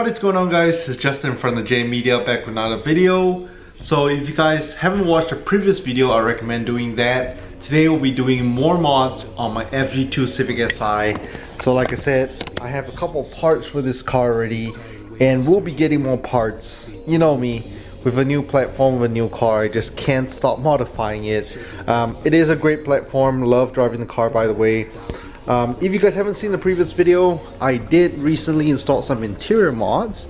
What is going on, guys? It's Justin from the J Media back with another video. So if you guys haven't watched the previous video, I recommend doing that. Today we'll be doing more mods on my FG2 Civic Si. So like I said, I have a couple parts for this car already, and we'll be getting more parts. You know me, with a new platform, with a new car, I just can't stop modifying it. It is a great platform. Love driving the car, by the way. If you guys haven't seen the previous video, I did recently install some interior mods.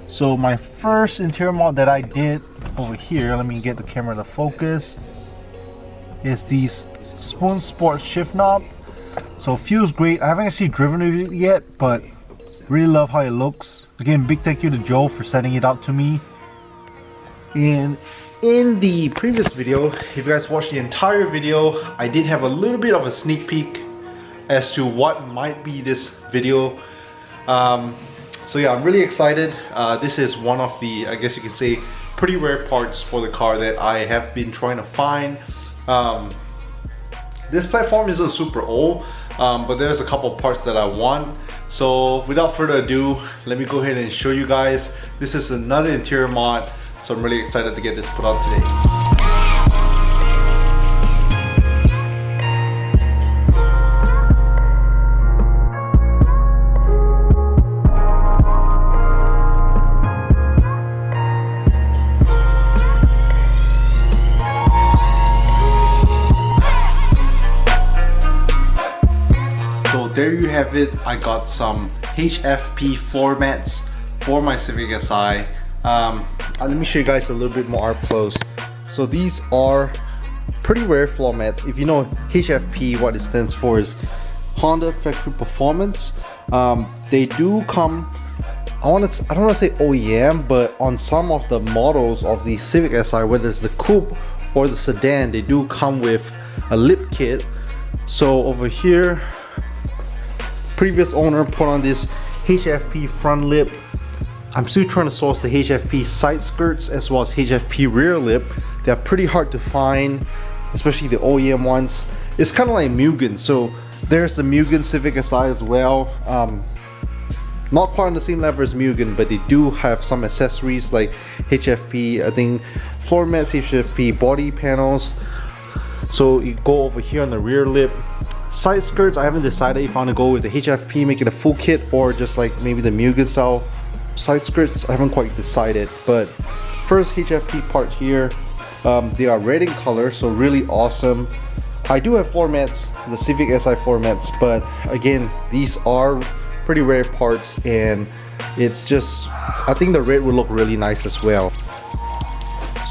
So my first interior mod that I did over here, let me get the camera to focus, is these Spoon Sport shift knob. So it feels great. I haven't actually driven it yet, but really love how it looks. Again, big thank you to Joe for sending it out to me. And in the previous video, if you guys watched the entire video, I did have a little bit of a sneak peek as to what might be this video. So yeah, I'm really excited. This is one of the, I guess you can say, pretty rare parts for the car that I have been trying to find. This platform isn't super old, but there's a couple parts that I want. So without further ado, let me go ahead and show you guys. This is another interior mod, so I'm really excited to get this put out today. There you have it. I got some HFP floor mats for my Civic Si. Let me show you guys a little bit more up close. So these are pretty rare floor mats. If you know HFP, what it stands for is Honda Factory Performance. They do come, I don't want to say OEM, but on some of the models of the Civic Si, whether it's the coupe or the sedan, they do come with a lip kit. So over here, previous owner put on this HFP front lip. I'm still trying to source the HFP side skirts as well as HFP rear lip. They're pretty hard to find, especially the OEM ones. It's kind of like Mugen, so there's the Mugen Civic Si as well. Not quite on the same level as Mugen, but they do have some accessories like HFP, I think floor mats, HFP body panels. So you go over here on the rear lip. Side skirts, I haven't decided if I want to go with the HFP, make it a full kit, or just like maybe the Mugen style side skirts. I haven't quite decided. But first HFP part here, they are red in color, so really awesome. I do have floor mats, the Civic Si floor mats, but again, these are pretty rare parts, and it's just, I think the red would look really nice as well.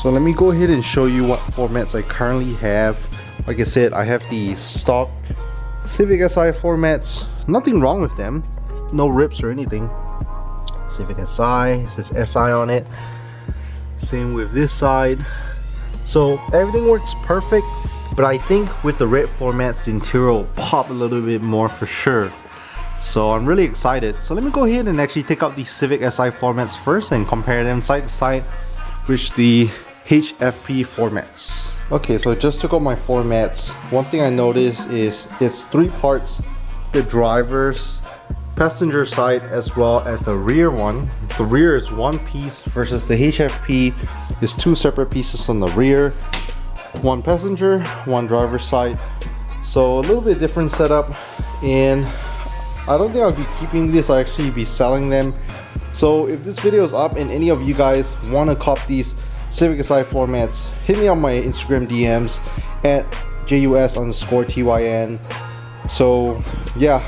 So let me go ahead and show you what floor mats I currently have. Like I said, I have the stock Civic Si floor mats. Nothing wrong with them, no rips or anything. Civic Si, it says SI on it. Same with this side. So everything works perfect, but I think with the red floor mats, the interior will pop a little bit more for sure. So I'm really excited. So let me go ahead and actually take out the Civic Si floor mats first and compare them side to side with the HFP floor mats. Okay, so I just took out my floor mats. One thing I noticed is it's three parts: the driver's, passenger side, as well as the rear one. The rear is one piece versus the HFP is two separate pieces on the rear. One passenger, one driver's side. So a little bit different setup, and I don't think I'll be keeping this. I'll actually be selling them. So if this video is up and any of you guys want to cop these Civic Si floor mats, hit me on my Instagram DMs at JUS_TYN. So yeah,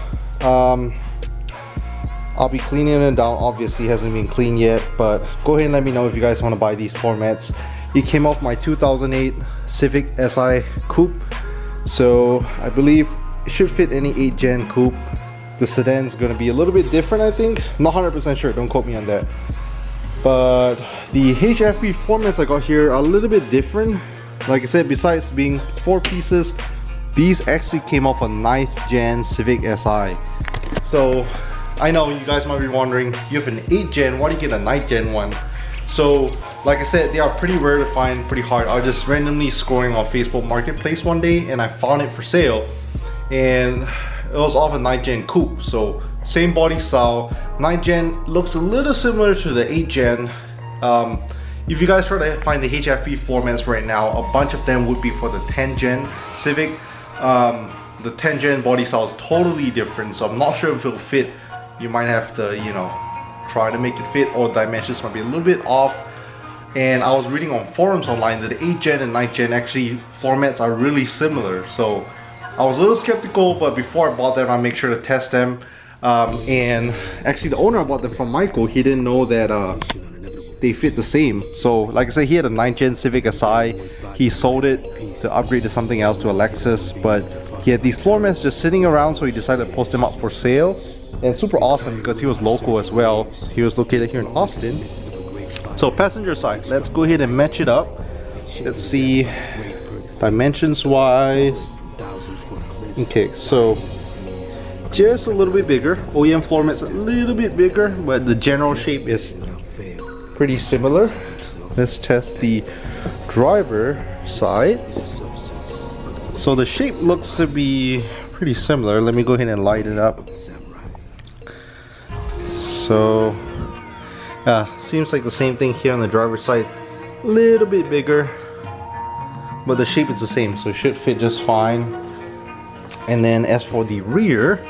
I'll be cleaning them down. Obviously hasn't been cleaned yet, but go ahead and let me know if you guys want to buy these floor mats. It came off my 2008 Civic Si coupe, so I believe it should fit any 8th gen coupe. The sedan is going to be a little bit different, I think. Not 100% sure, don't quote me on that. But the HFP floor mats I got here are a little bit different. Like I said, besides being four pieces, these actually came off a 9th gen Civic Si. So I know you guys might be wondering, you have an 8th gen, why do you get a 9th gen one? So like I said, they are pretty rare to find, pretty hard. I was just randomly scrolling on Facebook Marketplace one day and I found it for sale, and it was off a 9th gen coupe. So same body style. 9 Gen looks a little similar to the 8 Gen. If you guys try to find the HFP floor mats right now, a bunch of them would be for the 10 Gen Civic. The 10 Gen body style is totally different, so I'm not sure if it'll fit. You might have to, you know, try to make it fit, or dimensions might be a little bit off. And I was reading on forums online that the 8 Gen and 9 Gen actually floor mats are really similar. So I was a little skeptical, but before I bought them, I make sure to test them. And actually the owner I bought them from, Michael, he didn't know that they fit the same. So like I said, he had a 9 Gen Civic Si. He sold it to upgrade to something else, to a Lexus, but he had these floor mats just sitting around, so he decided to post them up for sale. And super awesome because he was local as well. He was located here in Austin. So passenger side, let's go ahead and match it up. Let's see dimensions wise. Okay, so just a little bit bigger. OEM floor mats a little bit bigger, but the general shape is pretty similar. Let's test the driver side. So the shape looks to be pretty similar. Let me go ahead and light it up. So seems like the same thing here on the driver's side. A little bit bigger, but the shape is the same, so it should fit just fine. And then as for the rear,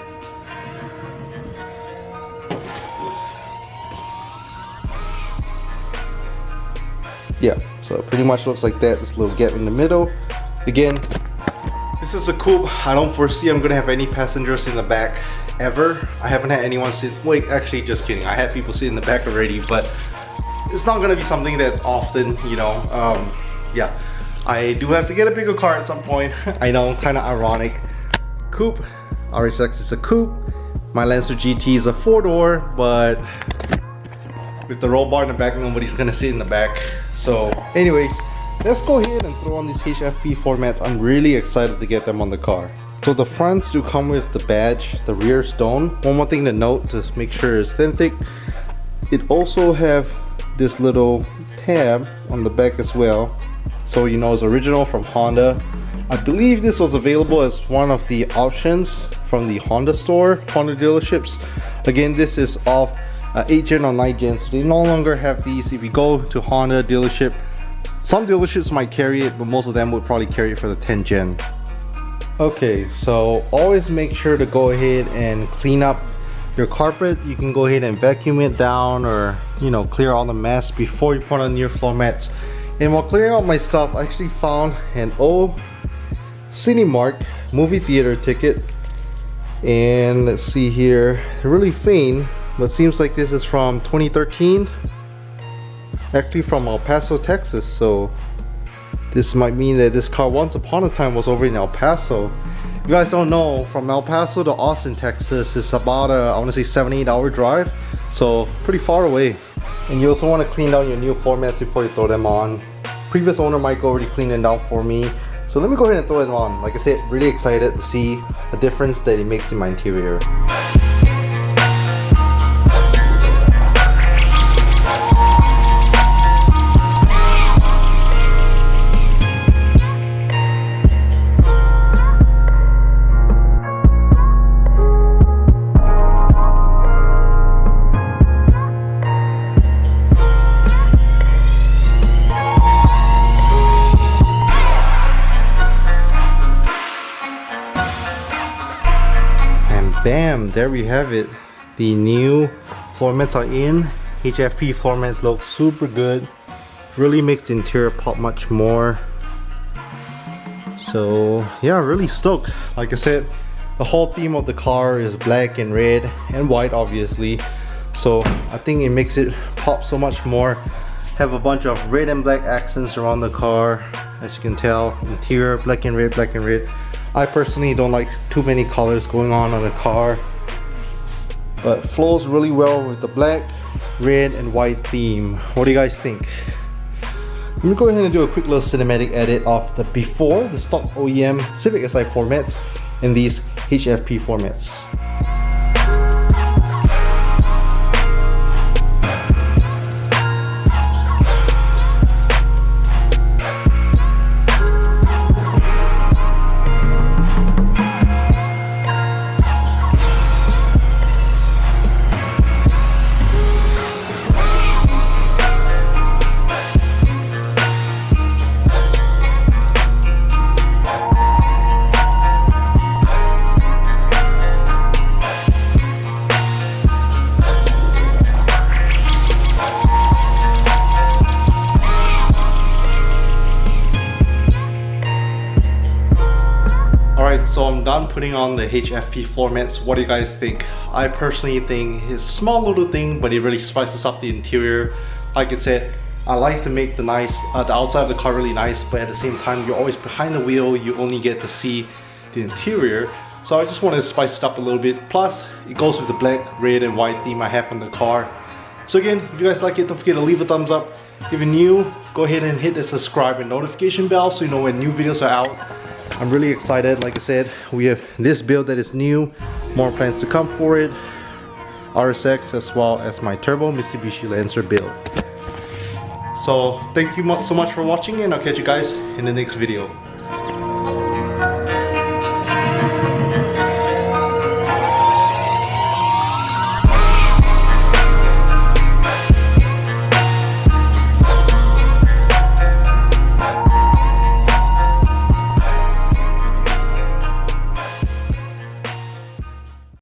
yeah, so it pretty much looks like that. This little gap in the middle. Again, this is a coupe. I don't foresee I'm gonna have any passengers in the back ever. I haven't had anyone sit, wait, actually just kidding, I had people sit in the back already, but it's not gonna be something that's often, you know. Yeah, I do have to get a bigger car at some point. I know, kind of ironic. Coupe, RSX is a coupe, my Lancer GT is a 4-door, but with the roll bar in the back, nobody's gonna sit in the back. So anyways, let's go ahead and throw on these HFP floor mats. I'm really excited to get them on the car. So the fronts do come with the badge, the rear stone. One more thing to note to make sure it's authentic, it also have this little tab on the back as well, so you know it's original from Honda. I believe this was available as one of the options from the Honda store, Honda dealerships. Again, this is off 8 Gen or 9 Gen, so they no longer have these. If you go to Honda dealership, some dealerships might carry it, but most of them would probably carry it for the 10 Gen. Okay, so always make sure to go ahead and clean up your carpet. You can go ahead and vacuum it down, or you know, clear all the mess before you put on your floor mats. And while clearing out my stuff, I actually found an old Cinemark movie theater ticket. And let's see here, really faint, but seems like this is from 2013, actually from El Paso, Texas. So this might mean that this car once upon a time was over in El Paso. If you guys don't know, from El Paso to Austin, Texas is about a, I want to say 7-8 hour drive, so pretty far away. And you also want to clean down your new floor mats before you throw them on. Previous owner Mike already cleaned them down for me, so let me go ahead and throw them on. Like I said, really excited to see the difference that it makes in my interior. Bam, there we have it. The new floor mats are in. HFP floor mats look super good. Really makes the interior pop much more. So yeah, really stoked. Like I said, the whole theme of the car is black and red and white, obviously. So I think it makes it pop so much more. Have a bunch of red and black accents around the car. As you can tell, interior black and red, black and red. I personally don't like too many colors going on a car, but flows really well with the black, red, and white theme. What do you guys think? Let me go ahead and do a quick little cinematic edit of the before, the stock OEM Civic Si floor mats, and these HFP floor mats. So I'm done putting on the HFP floor mats. What do you guys think? I personally think it's a small little thing, but it really spices up the interior. Like I said, I like to make the outside of the car really nice, but at the same time, you're always behind the wheel. You only get to see the interior. So I just want to spice it up a little bit. Plus, it goes with the black, red, and white theme I have on the car. So again, if you guys like it, don't forget to leave a thumbs up. If you're new, go ahead and hit the subscribe and notification bell so you know when new videos are out. I'm really excited. Like I said, we have this build that is new, more plans to come for it, RSX, as well as my turbo Mitsubishi Lancer build. So thank you so much for watching, and I'll catch you guys in the next video.